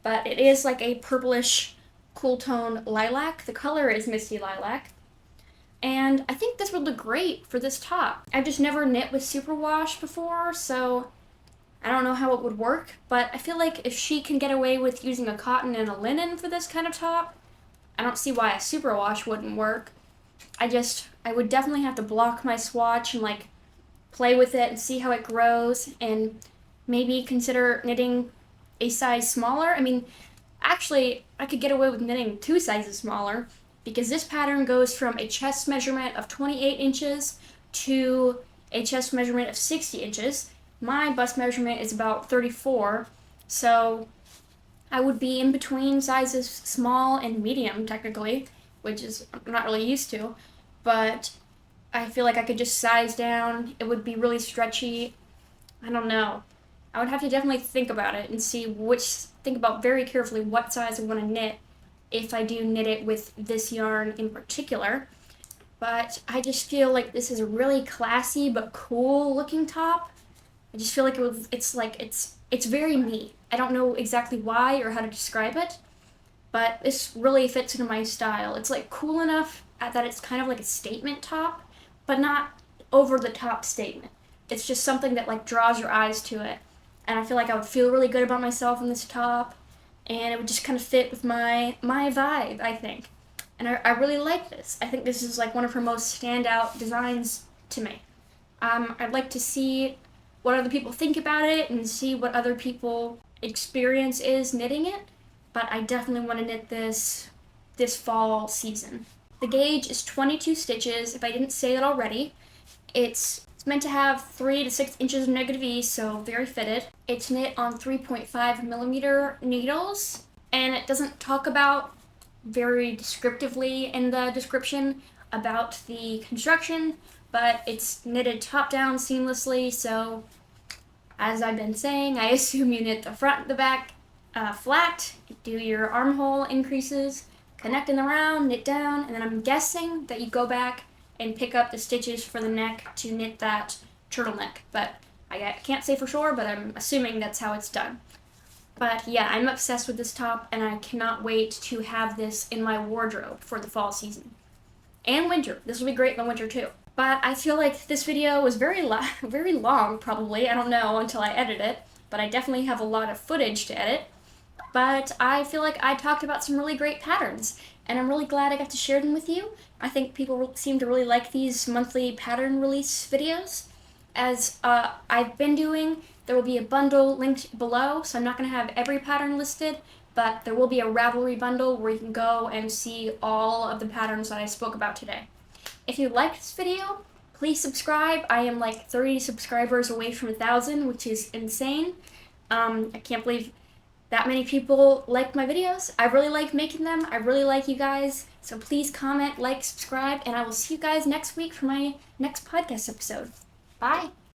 S1: but it is a purplish cool tone lilac. The color is Misty Lilac. And I think this would look great for this top. I've just never knit with superwash before, so I don't know how it would work, but I feel like if she can get away with using a cotton and a linen for this kind of top, I don't see why a superwash wouldn't work. I would definitely have to block my swatch and play with it and see how it grows, and maybe consider knitting a size smaller. I mean, actually, I could get away with knitting 2 sizes smaller because this pattern goes from a chest measurement of 28 inches to a chest measurement of 60 inches. My bust measurement is about 34, so I would be in between sizes small and medium, technically, which is I'm not really used to, but I feel like I could just size down. It would be really stretchy. I don't know. I would have to definitely think about it and think about very carefully what size I want to knit if I do knit it with this yarn in particular. But I just feel like this is a really classy but cool looking top. I just feel like it's very me. I don't know exactly why or how to describe it, but this really fits into my style. It's like cool enough that it's kind of like a statement top, but not over the top statement. It's just something that like draws your eyes to it. And I feel like I would feel really good about myself in this top, and it would just kind of fit with my vibe, I think. And I really like this. I think this is like one of her most standout designs to me. I'd like to see what other people think about it and see what other people experience is knitting it, but I definitely want to knit this fall season. The gauge is 22 stitches, if I didn't say that already. It's meant to have 3 to 6 inches of negative E, so very fitted. It's knit on 3.5 millimeter needles, and it doesn't talk about very descriptively in the description about the construction, but it's knitted top down seamlessly, so as I've been saying, I assume you knit the front and the back flat, do your armhole increases, connect in the round, knit down, and then I'm guessing that you go back and pick up the stitches for the neck to knit that turtleneck. But I can't say for sure, but I'm assuming that's how it's done. But yeah, I'm obsessed with this top, and I cannot wait to have this in my wardrobe for the fall season. And winter. This will be great in the winter too. But I feel like this video was very long, probably. I don't know until I edit it, but I definitely have a lot of footage to edit. But I feel like I talked about some really great patterns, and I'm really glad I got to share them with you. I think people seem to really like these monthly pattern release videos. As I've been doing, there will be a bundle linked below, so I'm not going to have every pattern listed, but there will be a Ravelry bundle where you can go and see all of the patterns that I spoke about today. If you liked this video, please subscribe. I am like 30 subscribers away from 1,000, which is insane. I can't believe that many people like my videos. I really like making them. I really like you guys. So please comment, like, subscribe, and I will see you guys next week for my next podcast episode. Bye.